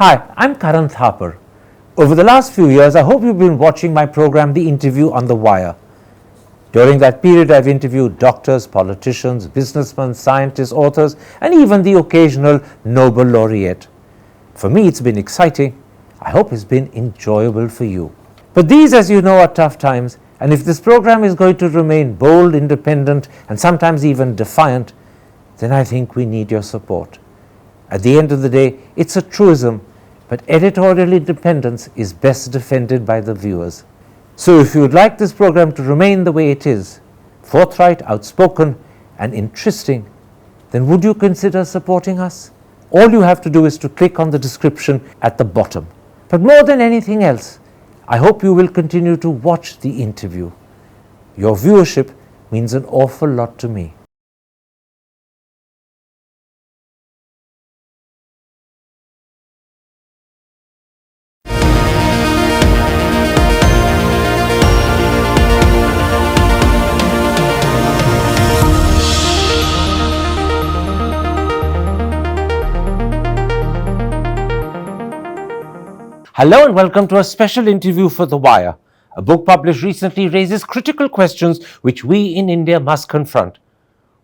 Hi, I'm Karan Thapar. Over the last few years, I hope you've been watching my program, The Interview on the Wire. During that period, I've interviewed doctors, politicians, businessmen, scientists, authors, and even the occasional Nobel laureate. For me, it's been exciting. I hope it's been enjoyable for you. But these, as you know, are tough times, and if this program is going to remain bold, independent, and sometimes even defiant, then I think we need your support. At the end of the day, it's a truism, but editorial independence is best defended by the viewers. So if you would like this program to remain the way it is, forthright, outspoken, and interesting, then would you consider supporting us? All you have to do is to click on the description at the bottom. But more than anything else, I hope you will continue to watch the interview. Your viewership means an awful lot to me. Hello and welcome to a special interview for The Wire. A book published recently raises critical questions which we in India must confront.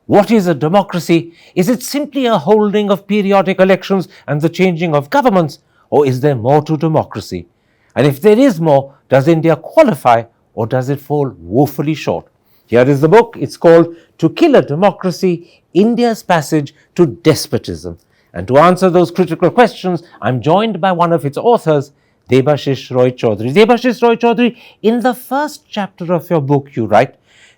What is a democracy? Is it simply a holding of periodic elections and the changing of governments, or is there more to democracy? And if there is more, does India qualify or does it fall woefully short? Here is the book. It's called To Kill a Democracy, India's Passage to Despotism. And to answer those critical questions, I'm joined by one of its authors, Debashish Roy Chowdhury. Debashish Roy Chowdhury, in the first chapter of your book, you write,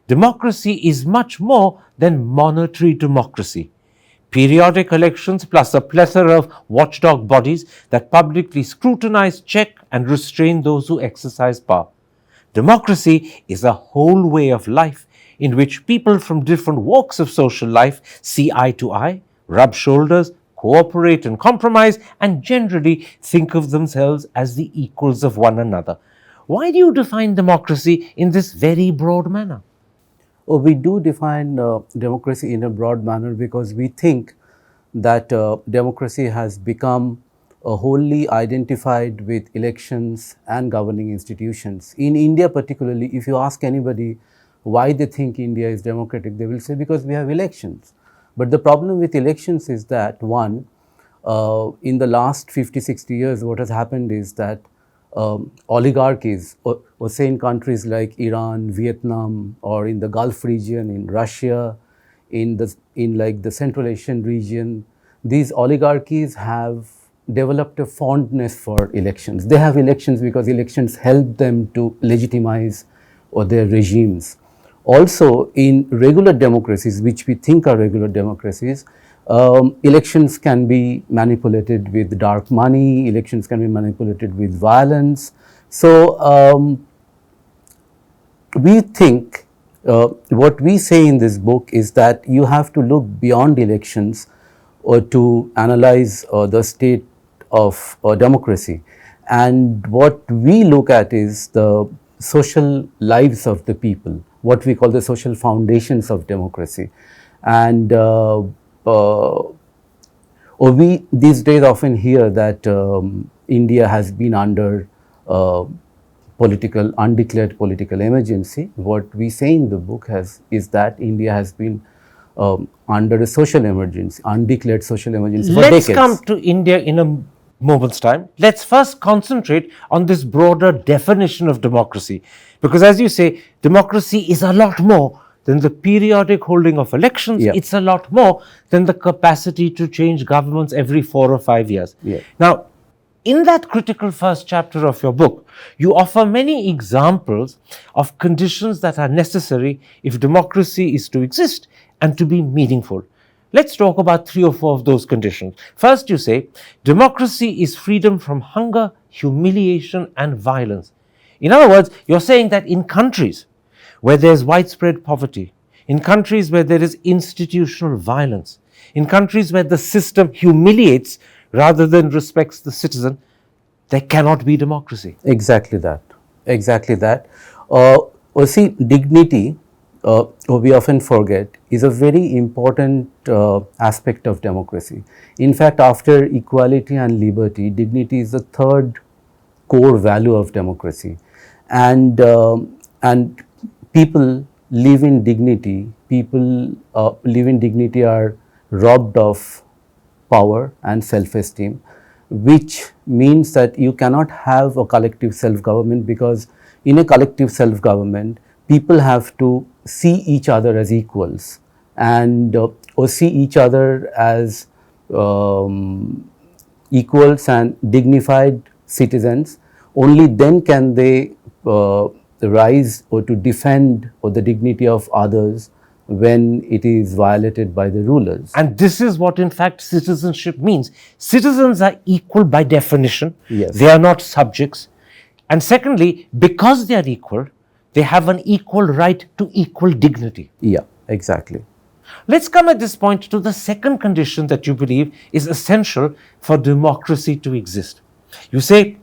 democracy is much more than monetary democracy. Periodic elections plus a plethora of watchdog bodies that publicly scrutinize, check, and restrain those who exercise power. Democracy is a whole way of life in which people from different walks of social life see eye to eye, rub shoulders, cooperate and compromise, and generally think of themselves as the equals of one another. Why do you define democracy in this very broad manner? We do define democracy in a broad manner because we think that democracy has become wholly identified with elections and governing institutions. In India particularly, if you ask anybody why they think India is democratic, they will say because we have elections. But the problem with elections is that, one, in the last 50, 60 years, what has happened is that oligarchies, or say in countries like Iran, Vietnam, or in the Gulf region, in Russia, in the Central Asian region, these oligarchies have developed a fondness for elections. They have elections because elections help them to legitimize their regimes. Also, in regular democracies, which we think are regular democracies, elections can be manipulated with dark money, elections can be manipulated with violence. So, we think, what we say in this book is that you have to look beyond elections to analyze the state of democracy. And what we look at is the social lives of the people, what we call the social foundations of democracy. And we these days often hear that India has been under undeclared political emergency. What we say in the book is that India has been under a social emergency, undeclared social emergency for decades. Let's come to India in a moment's time. Let's first concentrate on this broader definition of democracy. Because as you say, democracy is a lot more than the periodic holding of elections. Yeah. It's a lot more than the capacity to change governments every 4 or 5 years. Yeah. Now, in that critical first chapter of your book, you offer many examples of conditions that are necessary if democracy is to exist and to be meaningful. Let's talk about 3 or 4 of those conditions. First, you say, democracy is freedom from hunger, humiliation, and violence. In other words, you're saying that in countries where there's widespread poverty, in countries where there is institutional violence, in countries where the system humiliates rather than respects the citizen, there cannot be democracy. Exactly that. Exactly that. See, dignity we often forget is a very important aspect of democracy. In fact, after equality and liberty, dignity is the third core value of democracy, and people live in dignity. People live in dignity are robbed of power and self-esteem, which means that you cannot have a collective self-government, because in a collective self-government, people have to see each other as equals, and or see each other as equals and dignified citizens. Only then can they rise or to defend or the dignity of others when it is violated by the rulers. And this is what, in fact, citizenship means. Citizens are equal by definition. Yes. They are not subjects. And secondly, because they are equal, they have an equal right to equal dignity. Yeah, exactly. Let's come at this point to the second condition that you believe is essential for democracy to exist. You say,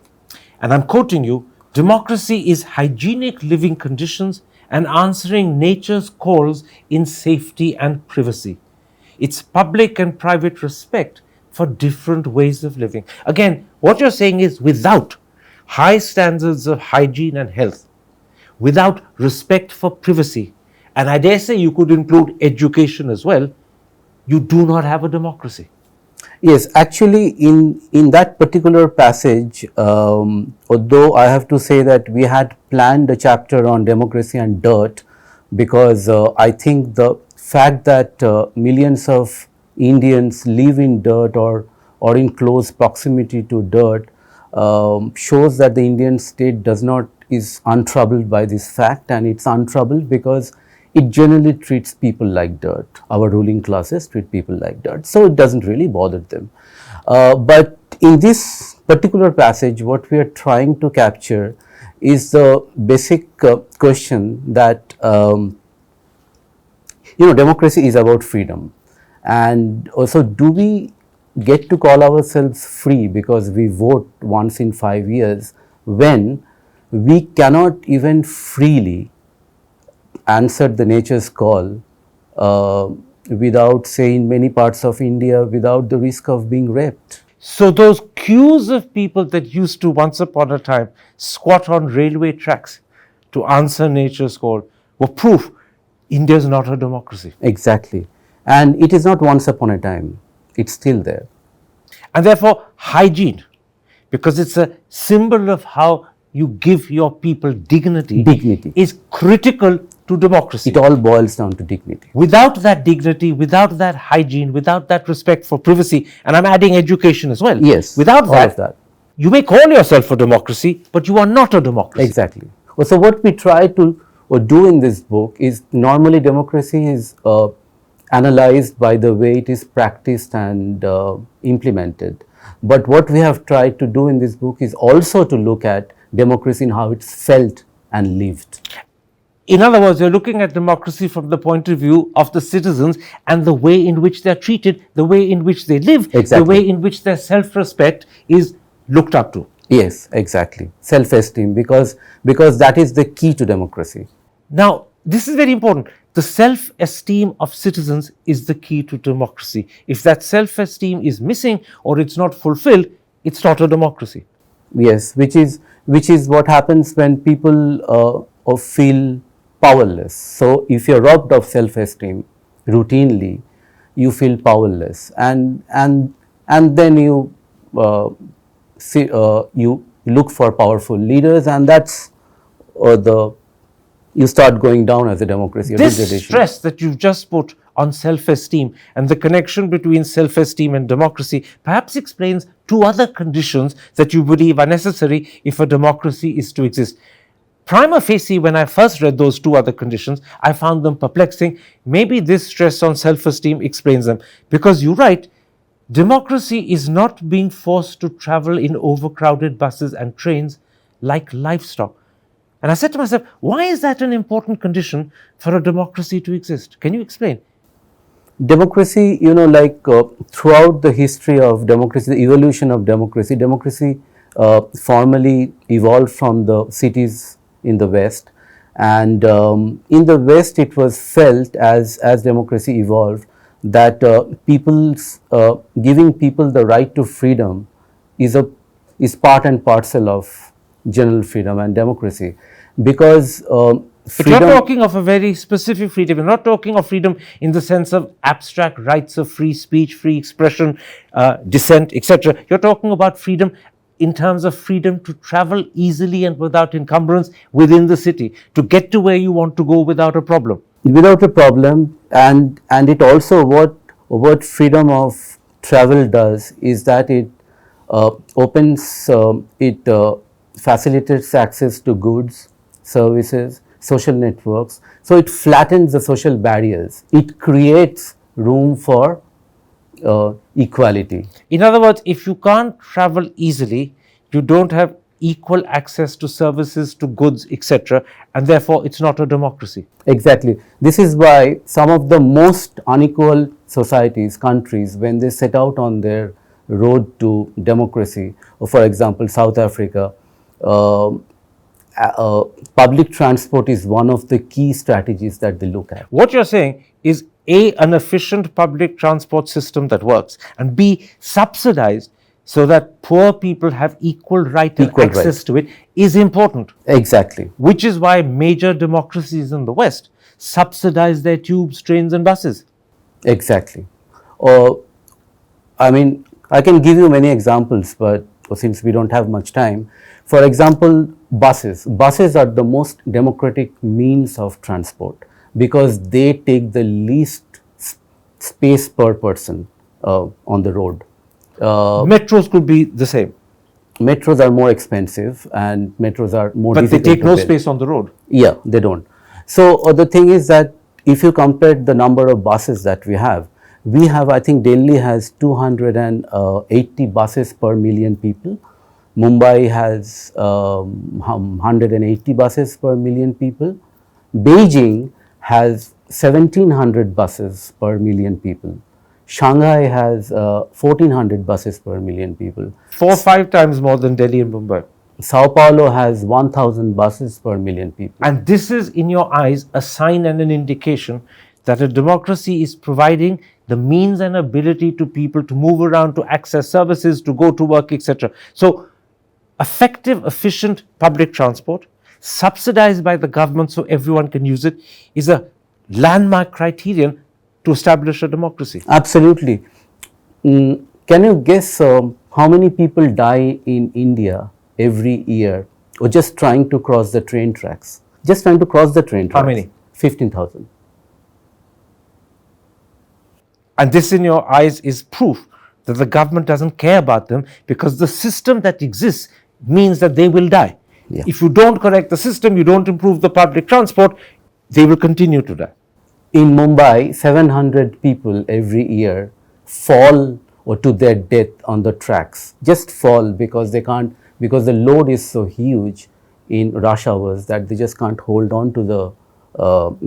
and I'm quoting you, democracy is hygienic living conditions and answering nature's calls in safety and privacy. It's public and private respect for different ways of living. Again, what you're saying is without high standards of hygiene and health, without respect for privacy, and I dare say you could include education as well, you do not have a democracy. Yes, actually, in that particular passage, although I have to say that we had planned a chapter on democracy and dirt, because I think the fact that millions of Indians live in dirt or in close proximity to dirt shows that the Indian state is untroubled by this fact, and it's untroubled because it generally treats people like dirt. Our ruling classes treat people like dirt, so it doesn't really bother them. But in this particular passage, what we are trying to capture is the basic question that democracy is about freedom, and also, do we get to call ourselves free because we vote once in 5 years, when we cannot even freely answer the nature's call without, say, in many parts of India, without the risk of being raped? So those queues of people that used to once upon a time squat on railway tracks to answer nature's call were proof India is not a democracy. Exactly. And it is not once upon a time, it's still there. And therefore, hygiene, because it's a symbol of how you give your people dignity, is critical to democracy. It all boils down to dignity. Without that dignity, without that hygiene, without that respect for privacy, and I'm adding education as well. Yes, without all that, of that, you may call yourself a democracy, but you are not a democracy. Exactly. So what we try to do in this book is, normally democracy is analyzed by the way it is practiced and implemented. But what we have tried to do in this book is also to look at democracy in how it's felt and lived. In other words, you're looking at democracy from the point of view of the citizens and the way in which they're treated, the way in which they live, Exactly. the way in which their self-respect is looked up to. Yes, exactly. Self-esteem, because that is the key to democracy. Now, this is very important. The self-esteem of citizens is the key to democracy. If that self-esteem is missing or it's not fulfilled, it's not a democracy. Yes, which is what happens when people feel powerless. So if you're robbed of self-esteem routinely, you feel powerless, and then you you look for powerful leaders, and that's you start going down as a democracy. This stress that you've just put on self-esteem and the connection between self-esteem and democracy perhaps explains two other conditions that you believe are necessary if a democracy is to exist. Prima facie, when I first read those two other conditions, I found them perplexing. Maybe this stress on self-esteem explains them, because you write, democracy is not being forced to travel in overcrowded buses and trains like livestock. And I said to myself, why is that an important condition for a democracy to exist? Can you explain? Democracy, throughout the history of democracy, the evolution of democracy formally evolved from the cities in the West, And in the West, it was felt as democracy evolved that giving people the right to freedom is part and parcel of general freedom and democracy, because But you're freedom. talking of a very specific freedom. You're not talking of freedom in the sense of abstract rights of free speech, free expression, dissent, etc. You're talking about freedom in terms of freedom to travel easily and without encumbrance within the city, to get to where you want to go without a problem. Without a problem, and it also, what freedom of travel does is that it opens it facilitates access to goods, services, social networks. So it flattens the social barriers, it creates room for equality. In other words, if you can't travel easily, you don't have equal access to services, to goods, etc., and therefore it's not a democracy. Exactly. This is why some of the most unequal societies, countries, when they set out on their road to democracy, for example, South Africa, public transport is one of the key strategies that they look at. What you're saying is A, an efficient public transport system that works, and B, subsidized so that poor people have equal right and Equal access right. to it is important. Exactly. Which is why major democracies in the West subsidize their tubes, trains, and buses. Exactly. Or, I mean, I can give you many examples, but since we don't have much time, for example, buses. Buses are the most democratic means of transport because they take the least space per person on the road. Metros could be the same, Metros are more expensive and metros are more but they difficult take to no build. space on the road. Yeah, they don't. So the thing is that if you compare the number of buses that we have, I think Delhi has 280 buses per million people. Mumbai has 180 buses per million people. Beijing has 1700 buses per million people. Shanghai has 1400 buses per million people. 4-5 times more than Delhi and Mumbai. Sao Paulo has 1000 buses per million people. And this is, in your eyes, a sign and an indication that a democracy is providing the means and ability to people to move around, to access services, to go to work, etc. So, effective, efficient public transport, subsidized by the government so everyone can use it, is a landmark criterion to establish a democracy. Absolutely. Can you guess how many people die in India every year, or just trying to cross the train tracks? Just trying to cross the train tracks. How many? 15,000. And this, in your eyes, is proof that the government doesn't care about them, because the system that exists means that they will die. Yeah. If you don't correct the system, you don't improve the public transport, they will continue to die. In Mumbai, 700 people every year fall or to their death on the tracks. Just fall because they can't, because the load is so huge in rush hours that they just can't hold on to the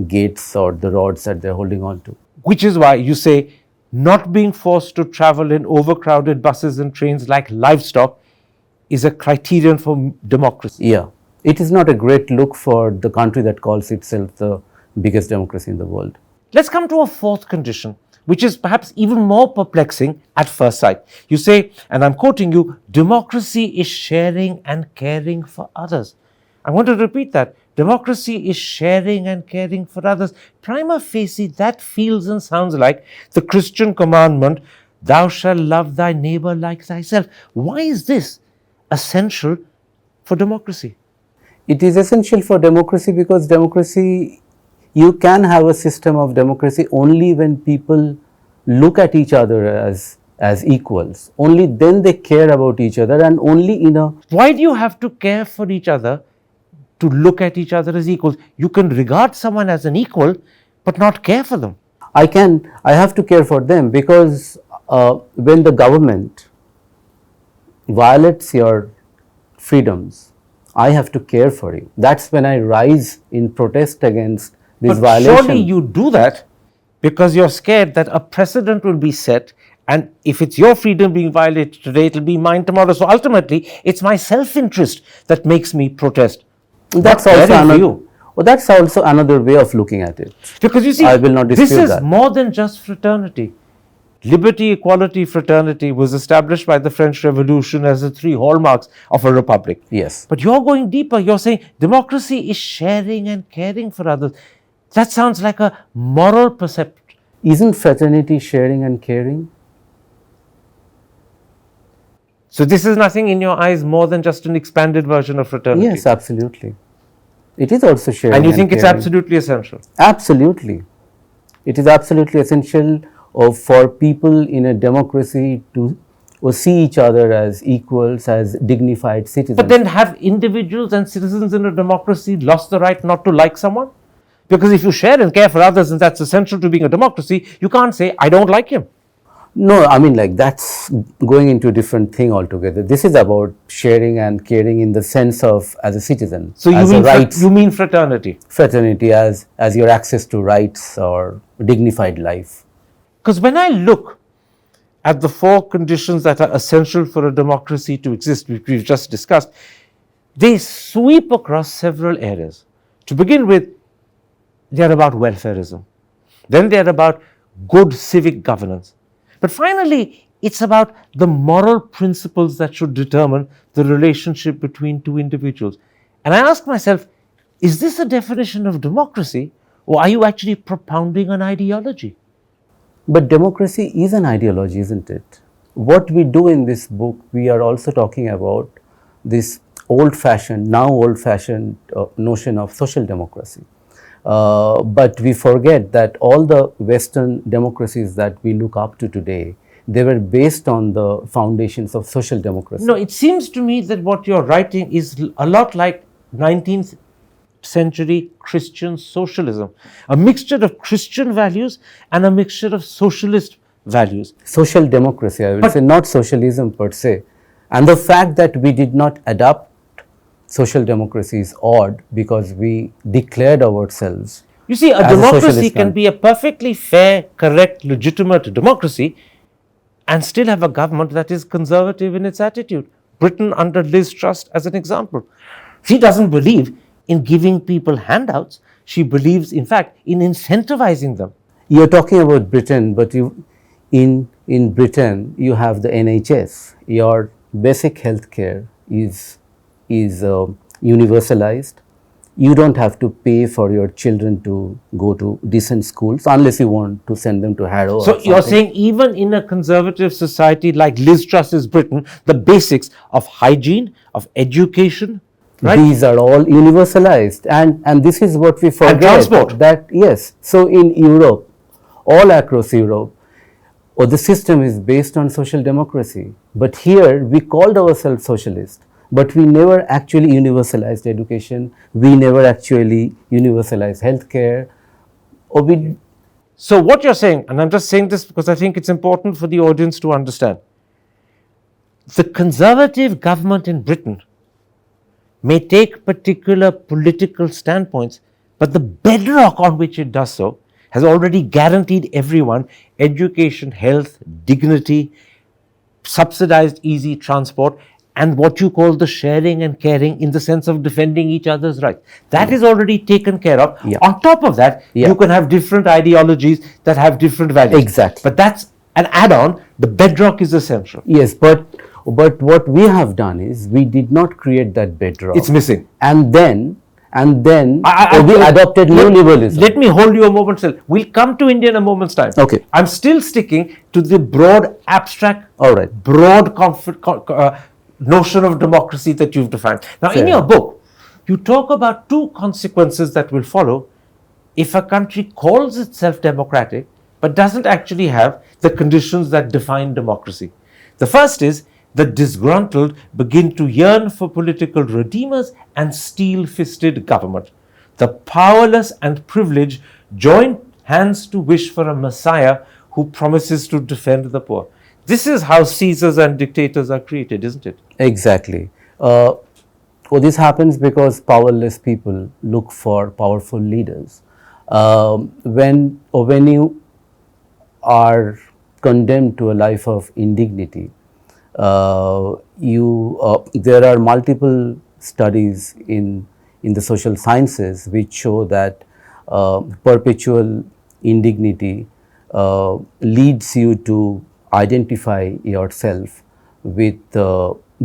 gates or the rods that they're holding on to. Which is why you say not being forced to travel in overcrowded buses and trains like livestock is a criterion for democracy. Yeah, it is not a great look for the country that calls itself the biggest democracy in the world. Let's come to a fourth condition, which is perhaps even more perplexing at first sight. You say, and I'm quoting you, democracy is sharing and caring for others. I want to repeat that. Democracy is sharing and caring for others. Prima facie, that feels and sounds like the Christian commandment, thou shalt love thy neighbor like thyself. Why is this essential for democracy? It is essential for democracy because democracy, you can have a system of democracy only when people look at each other as equals. Only then they care about each other, and only in a... Why do you have to care for each other to look at each other as equals? You can regard someone as an equal, but not care for them. I have to care for them because when the government violates your freedoms, I have to care for you. That's when I rise in protest against this But violation. surely you do that because you're scared that a precedent will be set, and if it's your freedom being violated today, it'll be mine tomorrow. So ultimately, it's my self-interest that makes me protest. That's Not also caring for another, you. Well, that's also another way of looking at it. Because you see, I will not this dispute is that. more than just fraternity. Liberty, equality, fraternity was established by the French Revolution as the three hallmarks of a republic. Yes. But you're going deeper. You're saying democracy is sharing and caring for others. That sounds like a moral perception. Isn't fraternity sharing and caring? So this is nothing in your eyes more than just an expanded version of fraternity. Yes, absolutely. It is also sharing And you think it's caring. absolutely essential. Absolutely. It is absolutely essential for people in a democracy to see each other as equals, as dignified citizens. But then have individuals and citizens in a democracy lost the right not to like someone? Because if you share and care for others and that's essential to being a democracy, you can't say, I don't like him. No, I mean, like, that's going into a different thing altogether. This is about sharing and caring in the sense of as a citizen, So as a rights, you mean fraternity? fraternity as your access to rights or dignified life. Because when I look at the four conditions that are essential for a democracy to exist, which we've just discussed, they sweep across several areas. To begin with, they're about welfareism. Then they're about good civic governance. But finally, it's about the moral principles that should determine the relationship between two individuals. And I ask myself, is this a definition of democracy, or are you actually propounding an ideology? But democracy is an ideology, isn't it? What we do in this book, we are also talking about this old-fashioned notion of social democracy. But we forget that all the Western democracies that we look up to today, they were based on the foundations of social democracy. No, it seems to me that what you're writing is a lot like 19th century Christian socialism, a mixture of Christian values and a mixture of socialist values. Social democracy, I will say, not socialism per se. And the fact that we did not adopt social democracy is odd because we declared ourselves. You see, a as democracy socialist can be a perfectly fair, correct, legitimate democracy and still have a government that is conservative in its attitude. Britain under Liz Truss as an example. She doesn't believe in giving people handouts. She believes, in fact, in incentivizing them. You're talking about Britain, but in Britain, you have the NHS. Your basic health care is universalized. You don't have to pay for your children to go to decent schools unless you want to send them to Harrow. So you're saying even in a conservative society like Liz Truss's Britain, the basics of hygiene, of education, right? These are all universalized, and this is what we forget. And transport. That yes. So in Europe, all across Europe, the system is based on social democracy. But here we called ourselves socialist, but we never actually universalized education. We never actually universalized healthcare. So what you're saying, and I'm just saying this because I think it's important for the audience to understand, the conservative government in Britain may take particular political standpoints, but the bedrock on which it does so has already guaranteed everyone education, health, dignity, subsidized easy transport, and what you call the sharing and caring in the sense of defending each other's rights. That is already taken care of. Yeah. On top of that, Yeah. you can have different ideologies that have different values. Exactly. But that's an add-on. The bedrock is essential. Yes, but what we have done is we did not create that bedrock. It's missing. And then we I- adopted neoliberalism. Let me hold you a moment still. We'll come to India in a moment's time. Okay. I'm still sticking to the broad, abstract, All right. broad notion of democracy that you've defined. Now, in Fair. your book, you talk about two consequences that will follow if a country calls itself democratic but doesn't actually have the conditions that define democracy. The first is the disgruntled begin to yearn for political redeemers and steel-fisted government. The powerless and privileged join hands to wish for a messiah who promises to defend the poor. This is how Caesars and dictators are created, isn't it? Exactly. This happens because powerless people look for powerful leaders. When you are condemned to a life of indignity, there are multiple studies in in the social sciences which show that perpetual indignity leads you to identify yourself with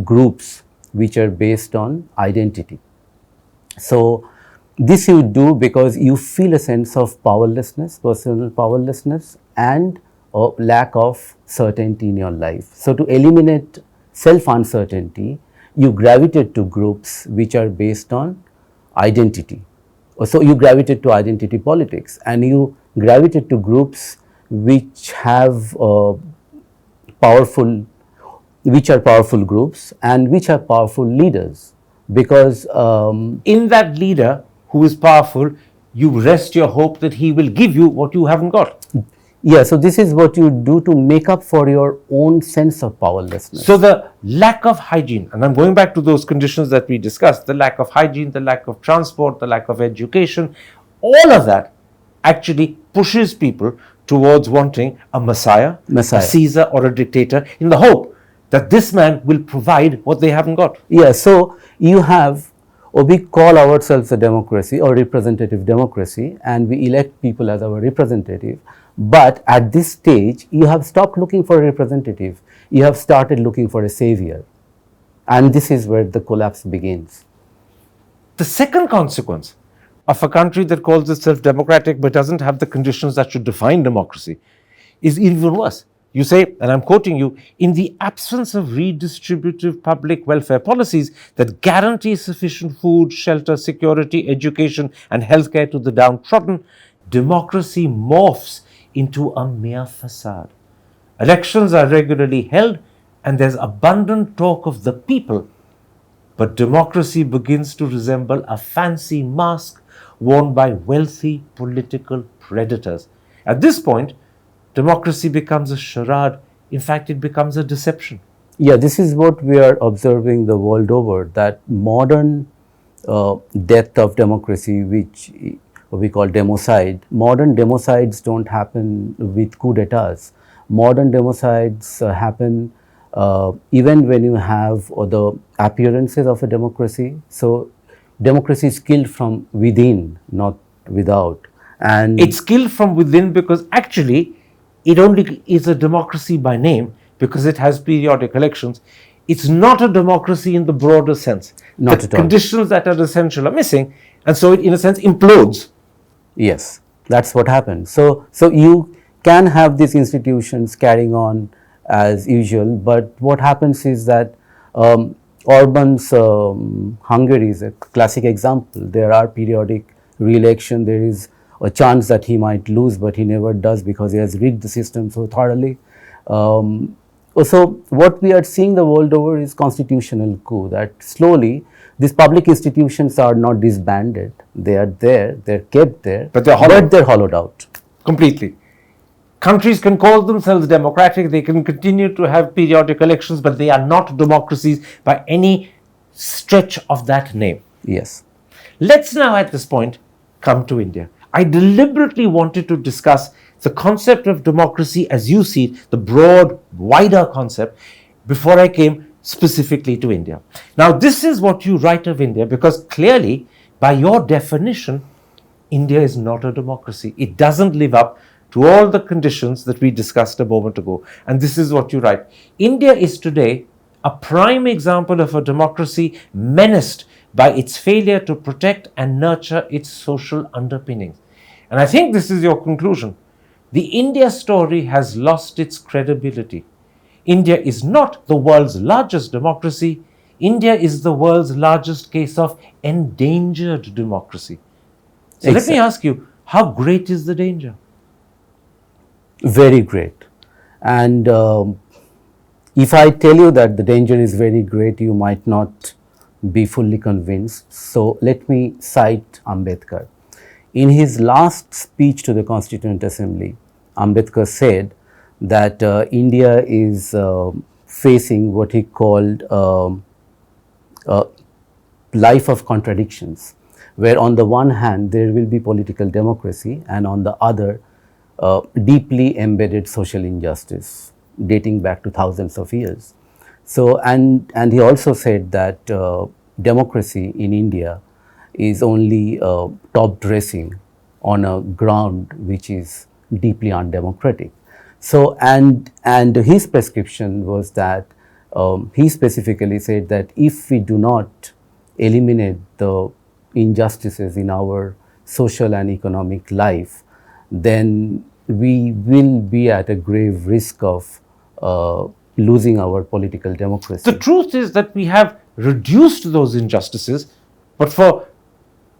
groups which are based on identity. So, this you do because you feel a sense of powerlessness, personal powerlessness, and a lack of certainty in your life. So, to eliminate self uncertainty, you gravitate to groups which are based on identity. So, you gravitate to identity politics, and you gravitate to groups which have powerful, which are powerful groups and which are powerful leaders, because In that leader who is powerful, you rest your hope that he will give you what you haven't got. yeah, so this is what you do to make up for your own sense of powerlessness. So the lack of hygiene, and I'm going back to those conditions that we discussed, the lack of hygiene, the lack of transport, the lack of education, all of that actually pushes people towards wanting a messiah, a Caesar, or a dictator, in the hope that this man will provide what they haven't got. Yeah, so you have, or we call ourselves a democracy or representative democracy, and we elect people as our representative. But at this stage, you have stopped looking for a representative. You have started looking for a savior. And this is where the collapse begins. The second consequence of a country that calls itself democratic but doesn't have the conditions that should define democracy is even worse. You say, and I'm quoting you, in the absence of redistributive public welfare policies that guarantee sufficient food, shelter, security, education, and healthcare to the downtrodden, democracy morphs into a mere facade. Elections are regularly held and there's abundant talk of the people, but democracy begins to resemble a fancy mask worn by wealthy political predators. At this point, democracy becomes a charade. In fact, it becomes a deception. Yeah, this is what we are observing the world over, that modern death of democracy, which we call democide. Modern democides don't happen with coup d'etats. Modern democides happen even when you have the appearances of a democracy. So, democracy is killed from within, not without. And it's killed from within because actually it only is a democracy by name because it has periodic elections. It's not a democracy in the broader sense. Not the at all. Conditions that are essential are missing, and so it, in a sense, implodes. Yes, that's what happens. So you can have these institutions carrying on as usual, but what happens is that Orban's Hungary is a classic example. There are periodic re-election. There is a chance that he might lose, but he never does because he has rigged the system so thoroughly. So what we are seeing the world over is constitutional coup, that slowly these public institutions are not disbanded. They are there, they're kept there, but they're hollowed out. Completely. Countries can call themselves democratic, they can continue to have periodic elections, but they are not democracies by any stretch of that name. Yes. Let's now at this point come to India. I deliberately wanted to discuss the concept of democracy as you see it, the broad, wider concept, before I came specifically to India. Now, this is what you write of India, because clearly, by your definition, India is not a democracy. It doesn't live up to all the conditions that we discussed a moment ago. And this is what you write. India is today a prime example of a democracy menaced by its failure to protect and nurture its social underpinnings. And I think this is your conclusion. The India story has lost its credibility. India is not the world's largest democracy. India is the world's largest case of endangered democracy. So let me ask you, how great is the danger? Very great. And if I tell you that the danger is very great, you might not be fully convinced. So let me cite Ambedkar. In his last speech to the Constituent Assembly, Ambedkar said that India is facing what he called life of contradictions, where on the one hand there will be political democracy and on the other deeply embedded social injustice dating back to thousands of years. So, and he also said that democracy in India is only top dressing on a ground which is deeply undemocratic. So, and his prescription was that he specifically said that if we do not eliminate the injustices in our social and economic life, then we will be at a grave risk of losing our political democracy. The truth is that we have reduced those injustices, but for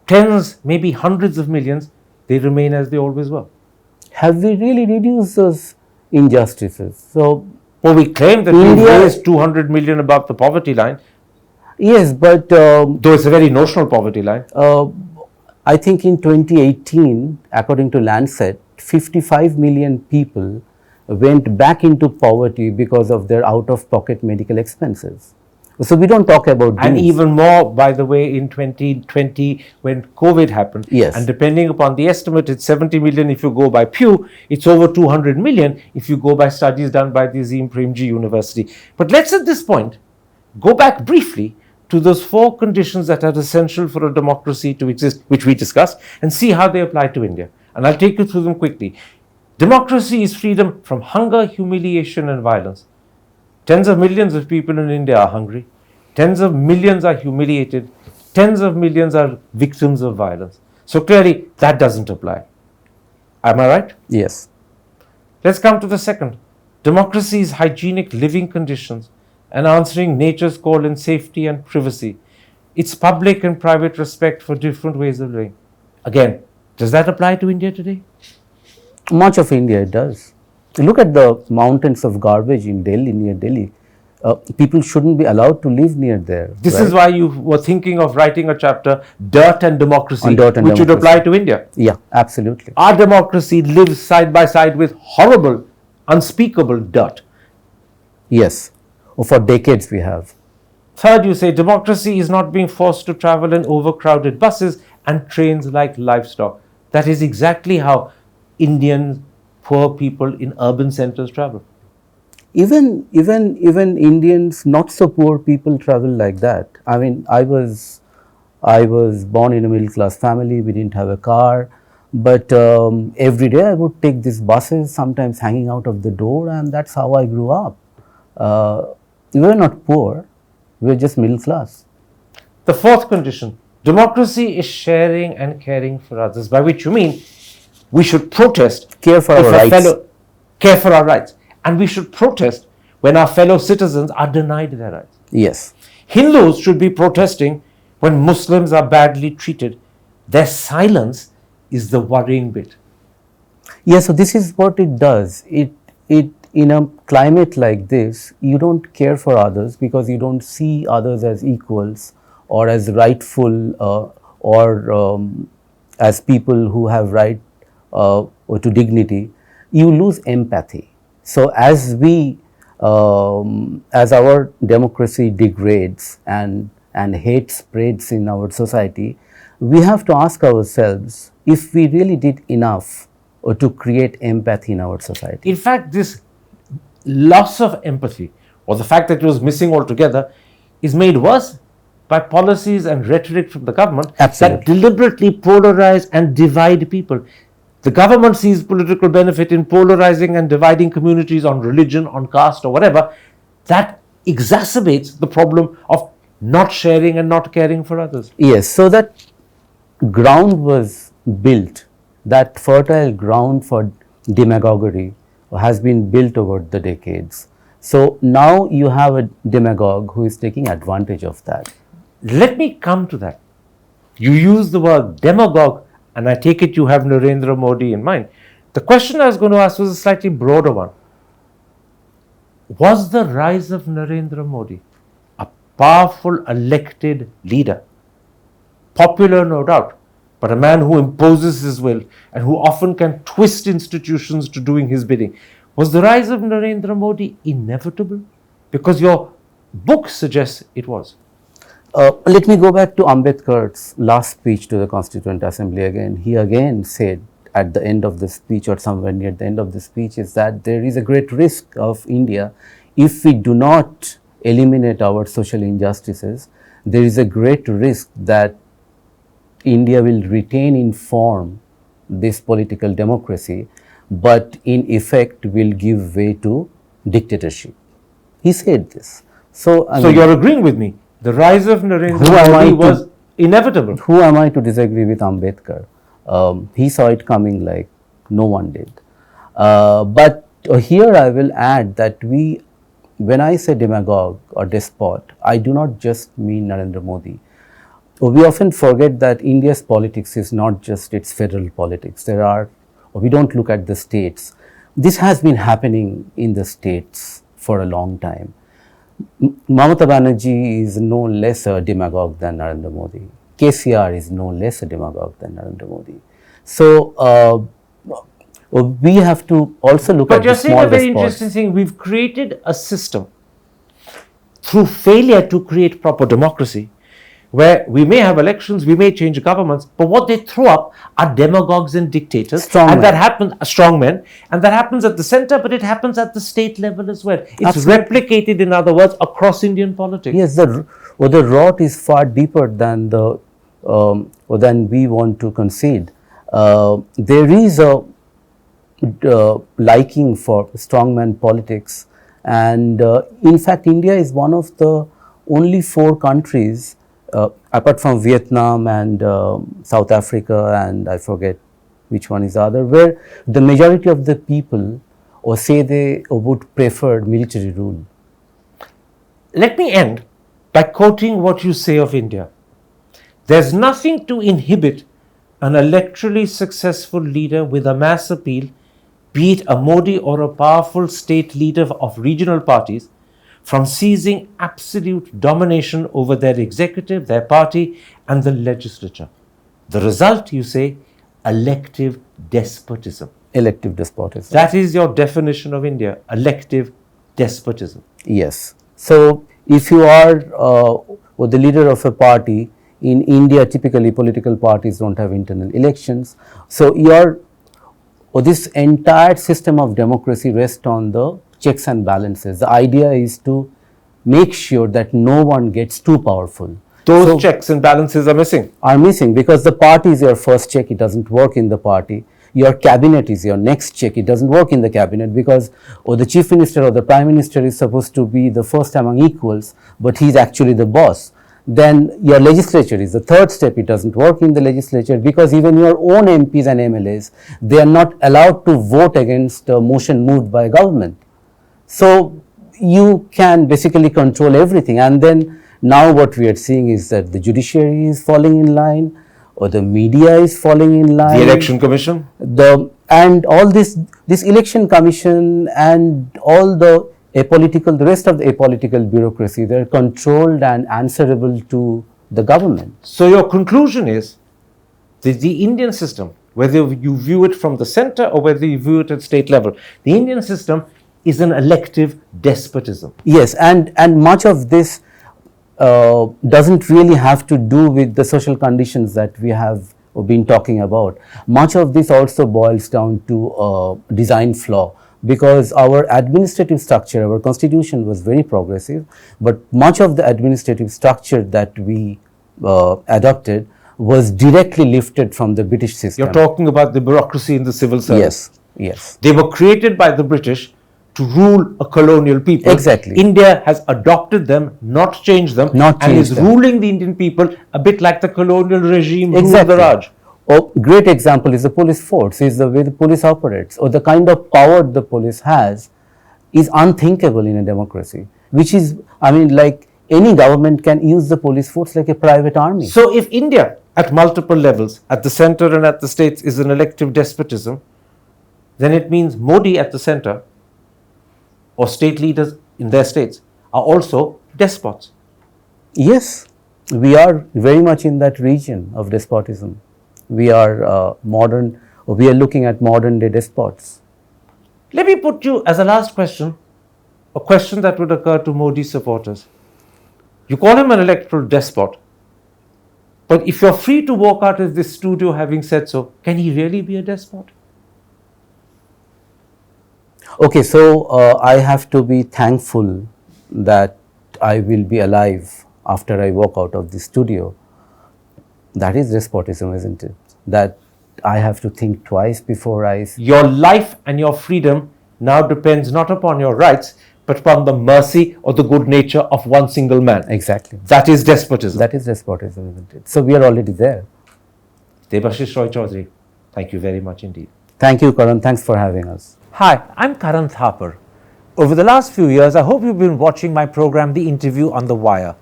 tens, maybe hundreds of millions, they remain as they always were. Have we really reduced those injustices? So, Well, we claim that we've India- raised 200 million above the poverty line, yes, but though it's a very notional poverty line. I think in 2018, according to Lancet, 55 million people went back into poverty because of their out-of-pocket medical expenses. So we don't talk about And these. even more, by the way, in 2020 when COVID happened. Yes. And depending upon the estimate, it's 70 million if you go by Pew, it's over 200 million if you go by studies done by the Azim Premji University. But let's at this point go back briefly to those 4 conditions that are essential for a democracy to exist, which we discussed, and see how they apply to India. And I'll take you through them quickly. Democracy is freedom from hunger, humiliation, and violence. Tens of millions of people in India are hungry. Tens of millions are humiliated. Tens of millions are victims of violence. So clearly, that doesn't apply. Am I right? Yes. Let's come to the second. Democracy is hygienic living conditions and answering nature's call in safety and privacy. It's public and private respect for different ways of living. Again, does that apply to India today? Much of India does. Look at the mountains of garbage in Delhi, near Delhi. People shouldn't be allowed to live near there. This right? is why you were thinking of writing a chapter, Dirt and Democracy, On dirt and which would democracy. apply to India. Yeah, absolutely. Our democracy lives side by side with horrible, unspeakable dirt. Yes. For decades we have. Third, you say democracy is not being forced to travel in overcrowded buses and trains like livestock. That is exactly how Indian poor people in urban centers travel. Even Indians, not so poor people travel like that. I mean, I was born in a middle class family. We didn't have a car, but every day I would take these buses, sometimes hanging out of the door, and that's how I grew up. We were not poor; we were just middle class. The fourth condition, democracy is sharing and caring for others, by which you mean we should protest Care for if our a rights. care for our rights, and we should protest when our fellow citizens are denied their rights. Yes. Hindus should be protesting when Muslims are badly treated. Their silence is the worrying bit. Yeah, so this is what it does. It in a climate like this, you don't care for others because you don't see others as equals or as rightful or as people who have right or to dignity. You lose empathy. So as as our democracy degrades and hate spreads in our society, we have to ask ourselves if we really did enough to create empathy in our society. In fact, this loss of empathy, or the fact that it was missing altogether, is made worse by policies and rhetoric from the government Absolutely. that deliberately polarize and divide people. The government sees political benefit in polarizing and dividing communities on religion, on caste, or whatever. That exacerbates the problem of not sharing and not caring for others. Yes, so that ground was built, that fertile ground for demagoguery has been built over the decades. So now you have a demagogue who is taking advantage of that. Let me come to that. You use the word demagogue, and I take it you have Narendra Modi in mind. The question I was going to ask was a slightly broader one. Was the rise of Narendra Modi a powerful elected leader? Popular, no doubt, but a man who imposes his will and who often can twist institutions to doing his bidding. Was the rise of Narendra Modi inevitable? Because your book suggests it was. Let me go back to Ambedkar's last speech to the Constituent Assembly again. He again said at the end of the speech, or somewhere near the end of the speech, is that there is a great risk of India if we do not eliminate our social injustices. There is a great risk that India will retain in form this political democracy, but in effect will give way to dictatorship. He said this. So, So you're agreeing with me. The rise of Who Narendra am I Modi to- was inevitable. who am I to disagree with Ambedkar? He saw it coming like no one did. But here I will add that when I say demagogue or despot, I do not just mean Narendra Modi. We often forget that India's politics is not just its federal politics. We don't look at the states. This has been happening in the states for a long time. Mamata Banerjee is no less a demagogue than Narendra Modi. KCR is no less a demagogue than Narendra Modi. So, we have to also look But at you're the saying small a very despots. interesting thing. We've created a system through failure to create proper democracy, where we may have elections, we may change governments, but what they throw up are demagogues and dictators, Strongmen. and that happens, strongmen, and that happens at the center, but it happens at the state level as well. It's Absolutely. replicated, in other words, across Indian politics. Yes, the rot is far deeper than than we want to concede. There is a liking for strongman politics, and in fact, India is one of the only 4 countries, apart from Vietnam and South Africa, and I forget which one is the other, where the majority of the people or say they would prefer military rule. Let me end by quoting what you say of India. There's nothing to inhibit an electorally successful leader with a mass appeal, be it a Modi or a powerful state leader of regional parties, from seizing absolute domination over their executive, their party, and the legislature. The result, you say, elective despotism. Elective despotism. That is your definition of India, elective despotism. Yes. So, if you are the leader of a party, in India typically political parties don't have internal elections. So, this entire system of democracy rests on the checks and balances. The idea is to make sure that no one gets too powerful. Those checks and balances are missing. Are missing because the party is your first check, it doesn't work in the party. Your cabinet is your next check, it doesn't work in the cabinet because the chief minister or the prime minister is supposed to be the first among equals, but he's actually the boss. Then your legislature is the third step, it doesn't work in the legislature because even your own MPs and MLAs, they are not allowed to vote against a motion moved by government. So, you can basically control everything, and then now what we are seeing is that the judiciary is falling in line, or the media is falling in line. The election commission? And all this election commission and all the rest of the apolitical bureaucracy, they are controlled and answerable to the government. So your conclusion is that the Indian system, whether you view it from the center or whether you view it at state level, the Indian system is an elective despotism. Yes, and much of this doesn't really have to do with the social conditions that we have been talking about. Much of this also boils down to a design flaw because our administrative structure, our constitution was very progressive, but much of the administrative structure that we adopted was directly lifted from the British system. You're talking about the bureaucracy in the civil service. Yes. They were created by the British to rule a colonial people. Exactly. India has adopted them, not changed them, and is ruling the Indian people a bit like the colonial regime ruled the Raj. A great example is the police force, is the way the police operates, or the kind of power the police has is unthinkable in a democracy, which is, I mean, like any government can use the police force like a private army. So if India at multiple levels, at the center and at the states, is an elective despotism, then it means Modi at the center or state leaders in their states are also despots. Yes, we are very much in that region of despotism. We are we are looking at modern day despots. Let me put you as a last question, a question that would occur to Modi supporters. You call him an electoral despot, but if you're free to walk out of this studio having said so, can he really be a despot? Okay, so I have to be thankful that I will be alive after I walk out of the studio. That is despotism, isn't it? That I have to think twice before I. Your life and your freedom now depends not upon your rights, but upon the mercy or the good nature of one single man. Exactly. That is despotism. That is despotism, isn't it? So we are already there. Debashish Roy Chowdhury, thank you very much indeed. Thank you, Karan. Thanks for having us. Hi, I'm Karan Thapar. Over the last few years, I hope you've been watching my program, The Interview on the Wire.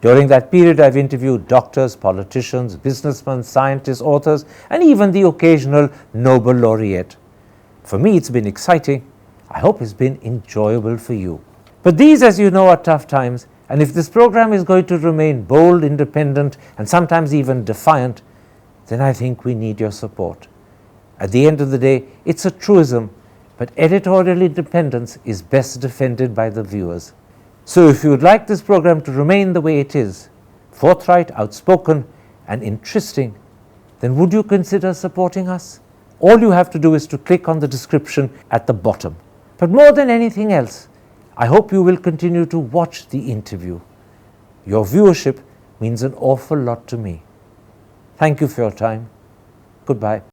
During that period, I've interviewed doctors, politicians, businessmen, scientists, authors, and even the occasional Nobel laureate. For me, it's been exciting. I hope it's been enjoyable for you. But these, as you know, are tough times, and if this program is going to remain bold, independent, and sometimes even defiant, then I think we need your support. At the end of the day, it's a truism, but editorial independence is best defended by the viewers. So if you would like this program to remain the way it is, forthright, outspoken, and interesting, then would you consider supporting us? All you have to do is to click on the description at the bottom. But more than anything else, I hope you will continue to watch the interview. Your viewership means an awful lot to me. Thank you for your time. Goodbye.